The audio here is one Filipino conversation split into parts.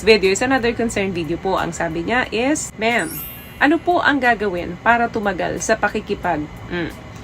video is another concern video po. Ang sabi niya is, Ma'am, ano po ang gagawin para tumagal sa pakikipag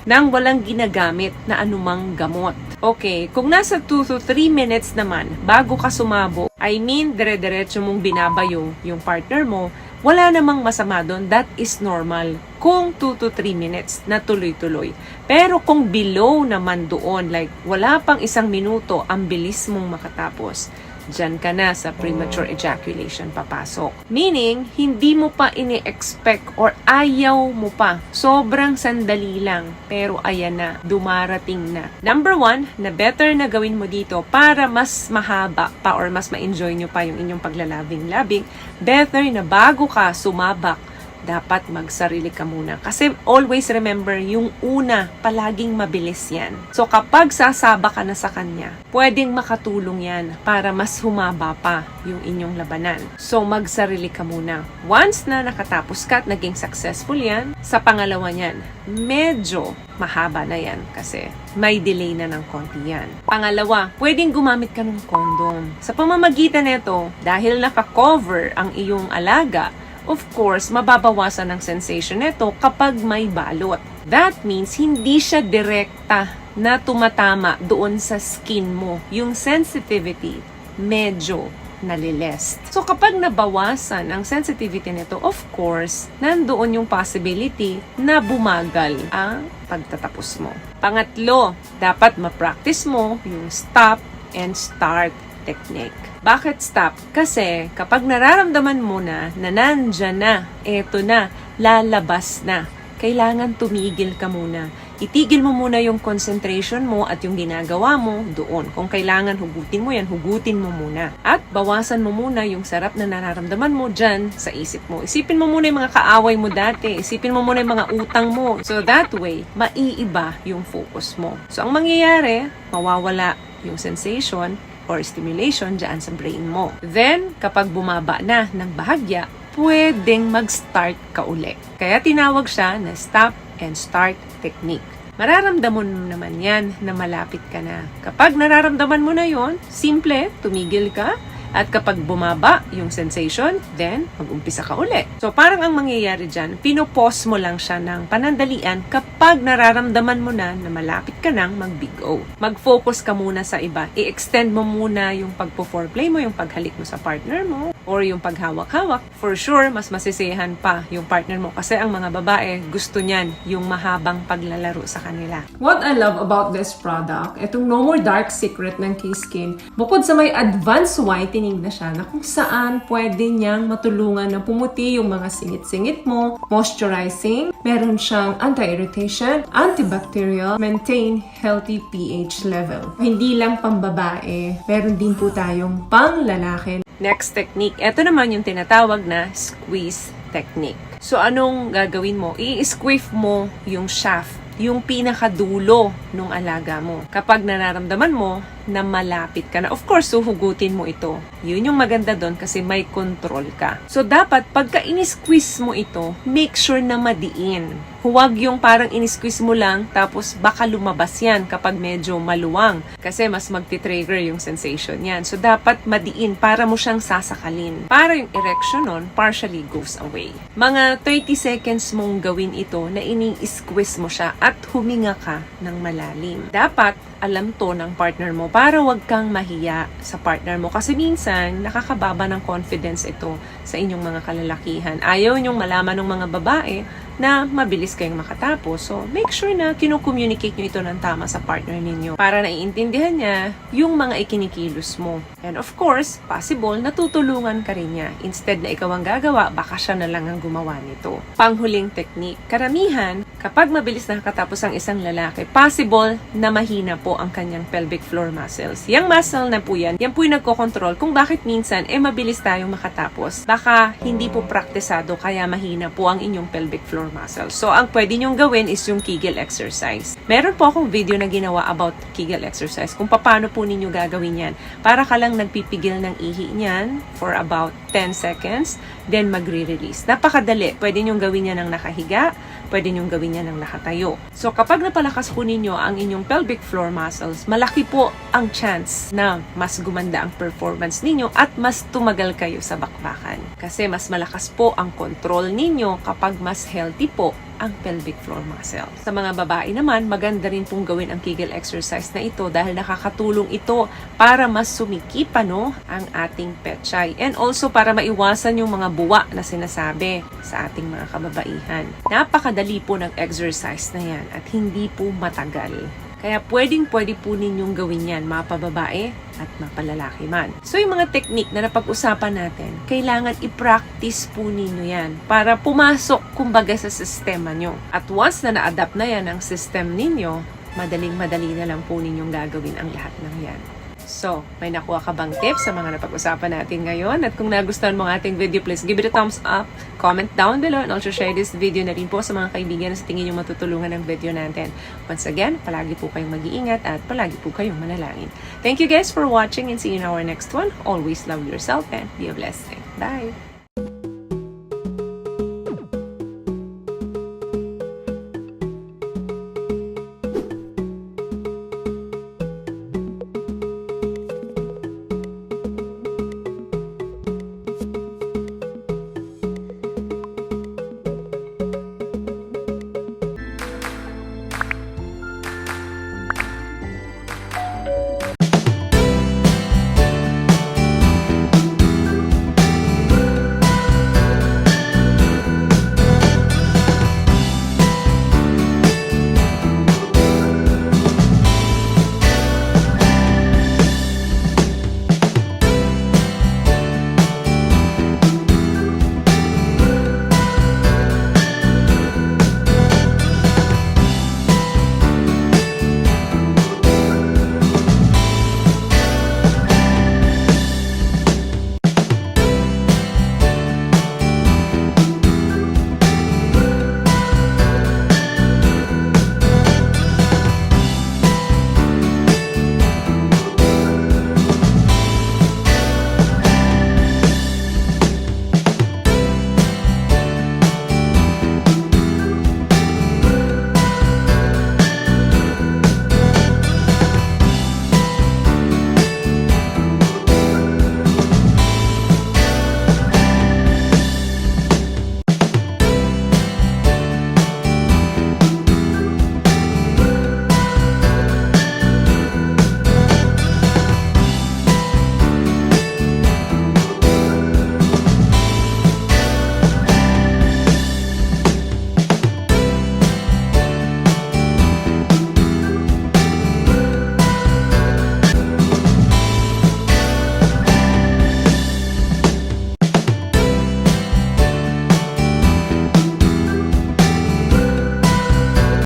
nang walang ginagamit na anumang gamot? Okay, kung nasa 2 to 3 minutes naman bago ka sumabog, I mean, dire-diretso mong binabayo yung partner mo, wala namang masama doon. That is normal. Kung 2 to 3 minutes na tuloy-tuloy. Pero kung below naman doon, like wala pang 1 minuto, ang bilis mong makatapos, dyan ka na sa premature ejaculation papasok. Meaning, hindi mo pa ini-expect or ayaw mo pa. Sobrang sandali lang, pero ayan na, dumarating na. Number 1, na better na gawin mo dito para mas mahaba pa or mas ma-enjoy nyo pa yung inyong paglalabing-labing, better na bago ka sumabak, dapat magsarili ka muna. Kasi always remember, yung una, palaging mabilis yan. So kapag sasaba ka na sa kanya, pwedeng makatulong yan para mas humaba pa yung inyong labanan. So magsarili ka muna. Once na nakatapos ka at naging successful yan, sa pangalawa niyan, medyo mahaba na yan kasi may delay na ng konti yan. Pangalawa, pwedeng gumamit ka ng condom. Sa pamamagitan nito, dahil naka-cover ang iyong alaga, of course, mababawasan ang sensation nito kapag may balot. That means, hindi siya direkta na tumatama doon sa skin mo. Yung sensitivity, medyo nalilest. So, kapag nabawasan ang sensitivity nito, of course, nandoon yung possibility na bumagal ang pagtatapos mo. Pangatlo, dapat ma-practice mo yung stop and start technique. Bakit stop? Kasi kapag nararamdaman mo na nandyan na, eto na, lalabas na, kailangan tumigil ka muna. Itigil mo muna yung concentration mo at yung ginagawa mo doon. Kung kailangan hugutin mo yan, hugutin mo muna. At bawasan mo muna yung sarap na nararamdaman mo dyan sa isip mo. Isipin mo muna yung mga kaaway mo dati. Isipin mo muna yung mga utang mo. So that way, maiiba yung focus mo. So ang mangyayari, mawawala yung sensation or stimulation dyan sa brain mo. Then, kapag bumaba na ng bahagya, pwedeng mag-start ka uli. Kaya tinawag siya na stop and start technique. Mararamdaman mo naman yan na malapit ka na. Kapag nararamdaman mo na yon, simple, tumigil ka. At kapag bumaba yung sensation, then mag-umpisa ka uli. So parang ang mangyayari dyan, pinopause mo lang siya ng panandalian kapag nararamdaman mo na malapit ka nang mag-big O. Mag-focus ka muna sa iba. I-extend mo muna yung pagpo-foreplay mo, yung paghalik mo sa partner mo, or yung paghawak-hawak. For sure, mas masisiyahan pa yung partner mo kasi ang mga babae, gusto niyan yung mahabang paglalaro sa kanila. What I love about this product, itong No More Dark Secret ng K-Skin, bukod sa may advanced whitening na siya na kung saan pwede niyang matulungan na pumuti yung mga singit-singit mo, moisturizing, meron siyang anti-irritation, antibacterial, maintain healthy pH level. Hindi lang pambabae, meron din po tayong pang-lalaki. Next technique, ito naman yung tinatawag na squeeze technique. So anong gagawin mo? I-squiff mo yung shaft, yung pinakadulo ng alaga mo. Kapag nararamdaman mo na malapit ka na, of course, suhugutin mo ito. Yun yung maganda doon kasi may control ka. So, dapat pagka in-squeeze mo ito, make sure na madiin. Huwag yung parang in-squeeze mo lang, tapos baka lumabas yan kapag medyo maluwang. Kasi mas magti-trigger yung sensation yan. So, dapat madiin para mo siyang sasakalin. Para yung erection nun, partially goes away. Mga 30 seconds mong gawin ito na ini-squeeze mo siya at huminga ka ng malalim. Dapat alam to ng partner mo para wag kang mahiya sa partner mo. Kasi minsan, nakakababa ng confidence ito sa inyong mga kalalakihan. Ayaw nyong malaman ng mga babae na mabilis kayong makatapos. So, make sure na kino-communicate nyo ito ng tama sa partner ninyo para naiintindihan niya yung mga ikinikilos mo. And of course, possible, natutulungan ka rin niya. Instead na ikaw ang gagawa, baka siya na lang ang gumawa nito. Panghuling technique. Karamihan, kapag mabilis nakakatapos ang isang lalaki, possible na mahina po ang kanyang pelvic floor muscles. Yang muscle na po yan po yung nagkokontrol kung bakit minsan mabilis tayong makatapos. Baka hindi po praktisado kaya mahina po ang inyong pelvic floor floor muscles. So, ang pwede nyong gawin is yung Kegel exercise. Meron po akong video na ginawa about Kegel exercise kung paano po ninyo gagawin yan. Para ka lang nagpipigil ng ihi niyan for about 10 seconds, then magre-release. Napakadali. Pwede nyong gawin yan ng nakahiga, pwede nyong gawin yan ng nakatayo. So, kapag napalakas po ninyo ang inyong pelvic floor muscles, malaki po ang chance na mas gumanda ang performance ninyo at mas tumagal kayo sa bakbakan. Kasi mas malakas po ang control ninyo kapag mas healthy po ang pelvic floor muscle. Sa mga babae naman, maganda rin pong gawin ang Kegel exercise na ito dahil nakakatulong ito para mas sumikip ang ating pechay. And also para maiwasan yung mga buwa na sinasabi sa ating mga kababaihan. Napakadali po ng exercise na yan at hindi po matagal. Kaya pwede po ninyong gawin yan, mga pababae at mapalalaki man. So yung mga technique na napag-usapan natin, kailangan i-practice po ninyo yan para pumasok kumbaga sa sistema nyo. At once na na-adapt na yan ang system ninyo, madaling-madali na lang po ninyong gagawin ang lahat ng yan. So, may nakuha ka bang tips sa mga napag-usapan natin ngayon? At kung nagustuhan mo ang ating video, please give it a thumbs up, comment down below, and also share this video na rin po sa mga kaibigan na sa tingin nyo matutulungan ng video natin. Once again, palagi po kayong mag-iingat at palagi po kayong manalangin. Thank you guys for watching and see you in our next one. Always love yourself and be a blessing. Bye!